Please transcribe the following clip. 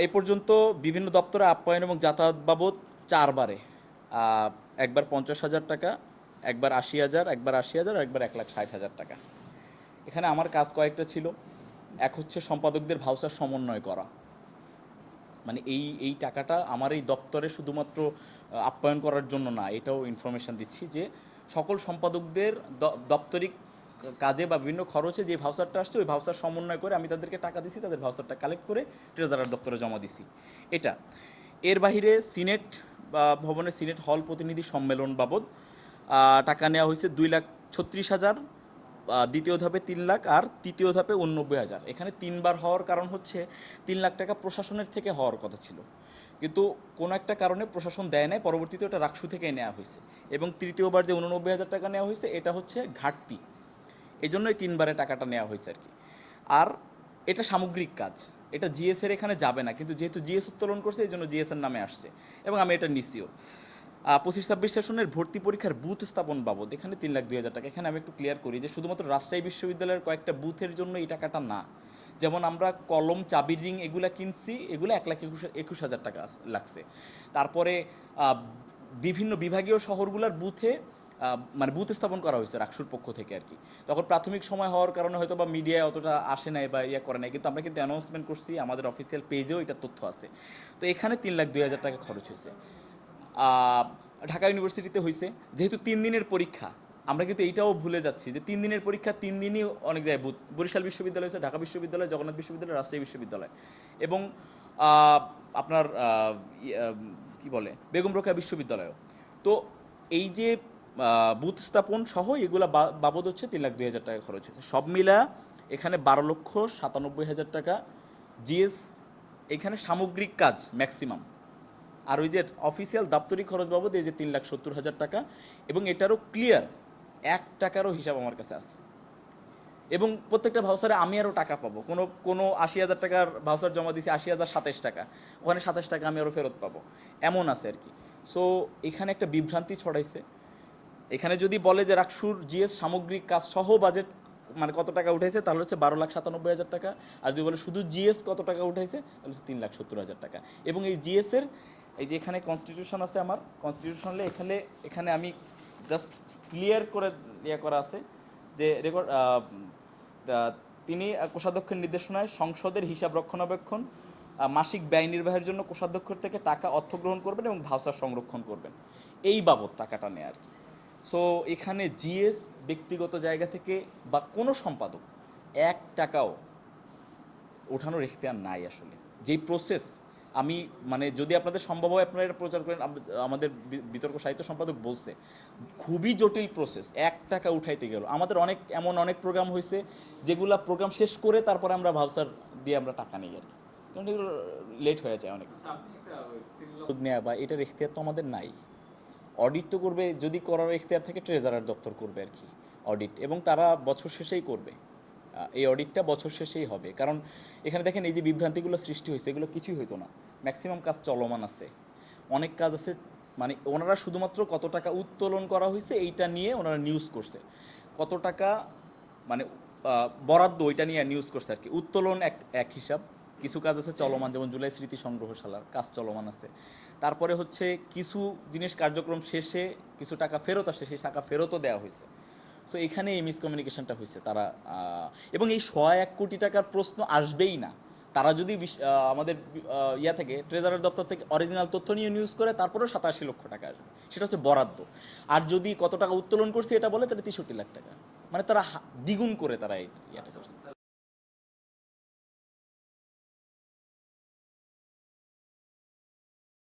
এ পর্যন্ত বিভিন্ন দপ্তরে আপ্যায়ন এবং যাতায়াত বাবদ 4 বারে, একবার 50,000 টাকা, একবার 80,000, একবার 80,000, একবার 1,60,000 টাকা। এখানে আমার কাজ কয়েকটা ছিল। এক হচ্ছে সম্পাদকদের ভাউচার সমন্বয় করা, মানে এই টাকাটা আমার এই দপ্তরে শুধুমাত্র আপ্যায়ন করার জন্য না, এটাও ইনফরমেশান দিচ্ছি যে সকল সম্পাদকদের দপ্তরিক কাজে বা বিভিন্ন খরচে যে ভাউচারটা আসছে ওই ভাউচার সমন্বয় করে আমি তাদেরকে টাকা দিছি, তাদের ভাউচারটা কালেক্ট করে ট্রেজারার দপ্তরে জমা দিছি। এটা এর বাহিরে সিনেট বা ভবনের সিনেট হল প্রতিনিধি সম্মেলন বাবদ টাকা নেওয়া হয়েছে 2,36,000, দ্বিতীয় ধাপে 3 লাখ, আর তৃতীয় ধাপে 89,000। এখানে 3 বার হওয়ার কারণ হচ্ছে 3 লাখ টাকা প্রশাসনের থেকে হওয়ার কথা ছিল, কিন্তু কোনো একটা কারণে প্রশাসন দেয় নাই, পরবর্তীতে ওটা রাকসু থেকে নেওয়া হয়েছে। এবং তৃতীয়বার যে 89,000 টাকা নেওয়া হয়েছে এটা হচ্ছে ঘাটতি, এই জন্যই 3 বারে টাকাটা নেওয়া হয়েছে আর কি। আর এটা সামগ্রিক কাজ, এটা জিএসের এখানে যাবে না, কিন্তু যেহেতু জিএস উত্তোলন করছে এই জন্য জিএসের নামে আসছে এবং আমি এটা নিছিও। 25-26 সেশনের ভর্তি পরীক্ষার বুথ স্থাপন বাবদ এখানে 3,02,000 টাকা। এখানে আমি একটু ক্লিয়ার করি যে শুধুমাত্র রাজশাহী বিশ্ববিদ্যালয়ের কয়েকটা বুথের জন্য এই টাকাটা না। যেমন আমরা কলম, চাবির রিং এগুলা কিনছি, এগুলো 1,21,000 টাকা লাগছে। তারপরে বিভিন্ন বিভাগীয় শহরগুলোর বুথে মানে বুথ স্থাপন করা হয়েছে রাকসুর পক্ষ থেকে আর কি। তখন প্রাথমিক সময় হওয়ার কারণে হয়তো বা মিডিয়ায় অতটা আসে নাই বা করে নাই, কিন্তু আমরা কিন্তু অ্যানাউন্সমেন্ট করছি, আমাদের অফিসিয়াল পেজেও এটা তথ্য আছে। তো এখানে 3,02,000 টাকা খরচ হয়েছে। ঢাকা ইউনিভার্সিটিতে হয়েছে, যেহেতু 3 দিনের পরীক্ষা, আমরা কিন্তু এইটাও ভুলে যাচ্ছি যে 3 দিনের পরীক্ষা 3 দিনই অনেক জায়গায় বরিশাল বিশ্ববিদ্যালয় হয়েছে, ঢাকা বিশ্ববিদ্যালয়, জগন্নাথ বিশ্ববিদ্যালয়, রাজশাহী বিশ্ববিদ্যালয় এবং আপনার কি বলে বেগম রোকেয়া বিশ্ববিদ্যালয়ও। তো এই যে বুথ স্থাপন সহ এগুলো বাবদ হচ্ছে 3,02,000 টাকা খরচ হচ্ছে। সব মিলা এখানে 12,97,000 টাকা জিএস, এখানে সামগ্রিক কাজ ম্যাক্সিমাম। আর ওই যে অফিসিয়াল দাপ্তরিক খরচ বাবদ এই যে 3,70,000 টাকা, এবং এটারও ক্লিয়ার 1 টাকারও হিসাব আমার কাছে আছে। এবং প্রত্যেকটা ভাউচারে আমি আরও টাকা পাবো, কোনো 80,000 টাকার ভাউচার জমা দিয়েছি, 80,027 টাকা, ওখানে 27 টাকা আমি আরও ফেরত পাবো, এমন আছে আর কি। সো এখানে একটা বিভ্রান্তি ছড়াইছে। এখানে যদি বলে যে রাকসুর জিএস সামগ্রিক কাজ সহ বাজেট মানে কত টাকা উঠেছে, তাহলে হচ্ছে 12,97,000 টাকা। আর যদি বলে শুধু জিএস কত টাকা উঠেছে, তাহলে হচ্ছে 3,70,000 টাকা। এবং এই জিএসের এই যে এখানে কনস্টিটিউশন আছে, আমার কনস্টিটিউশনে এখানে আমি জাস্ট ক্লিয়ার করে করা আছে যে রেকর্ড তিনি কোষাধ্যক্ষের নির্দেশনায় সংসদের হিসাব রক্ষণাবেক্ষণ মাসিক ব্যয় নির্বাহের জন্য কোষাধ্যক্ষের থেকে টাকা অর্থ গ্রহণ করবেন এবং ভাউচার সংরক্ষণ করবেন, এই বাবদ টাকাটা নেয় আর কি। সো এখানে জিএস ব্যক্তিগত জায়গা থেকে বা কোনো সম্পাদক 1 টাকাও ওঠানোর এখতিয়ার নাই আসলে। যেই প্রসেস আমি মানে যদি আপনাদের সম্ভব হয় আপনারা এটা প্রচার করেন, আমাদের বিতর্ক সাহিত্য সম্পাদক বলছে খুবই জটিল প্রসেস, 1 টাকা উঠাইতে গেল। আমাদের অনেক প্রোগ্রাম হয়েছে যেগুলো প্রোগ্রাম শেষ করে তারপরে আমরা ভাউচার দিয়ে আমরা টাকা নিই আর কি, কারণ এগুলো লেট হয়ে যায় অনেক। নেওয়া বা এটার এখতিয়ার তো আমাদের নাই। অডিট তো করবে, যদি করার এখতিয়ার থাকে ট্রেজারার দপ্তর করবে আর কি অডিট, এবং তারা বছর শেষেই করবে। এই অডিটটা বছর শেষেই হবে, কারণ এখানে দেখেন এই যে বিভ্রান্তিগুলো সৃষ্টি হয়েছে এগুলো কিছুই হইতো না। ম্যাক্সিমাম কাজ চলমান আছে, অনেক কাজ আছে, মানে ওনারা শুধুমাত্র কত টাকা উত্তোলন করা হয়েছে এইটা নিয়ে ওনারা নিউজ করছে, কত টাকা মানে বরাদ্দ ওইটা নিয়ে নিউজ করছে আর কি। উত্তোলন এক হিসাব, কিছু কাজ আছে চলমান, যেমন জুলাই স্মৃতি সংগ্রহশালার কাজ চলমান আছে। তারপরে হচ্ছে কিছু জিনিস কার্যক্রম শেষে কিছু টাকা ফেরত আসে, সেই টাকা ফেরতও দেওয়া হয়েছে। সো এখানে এই মিসকমিউনিকেশনটা হয়েছে তারা, এবং এই 101 কোটি টাকার প্রশ্ন আসবেই না তারা যদি আমাদের ইয়া থেকে ট্রেজারার দপ্তর থেকে অরিজিনাল তথ্য নিয়ে নিউজ করে, তারপরেও 87 লক্ষ টাকা আসবে, সেটা হচ্ছে বরাদ্দ। আর যদি কত টাকা উত্তোলন করছে এটা বলে, তাহলে 63 লাখ টাকা, মানে তারা দ্বিগুণ করে তারা এই ইয়েটা করছে।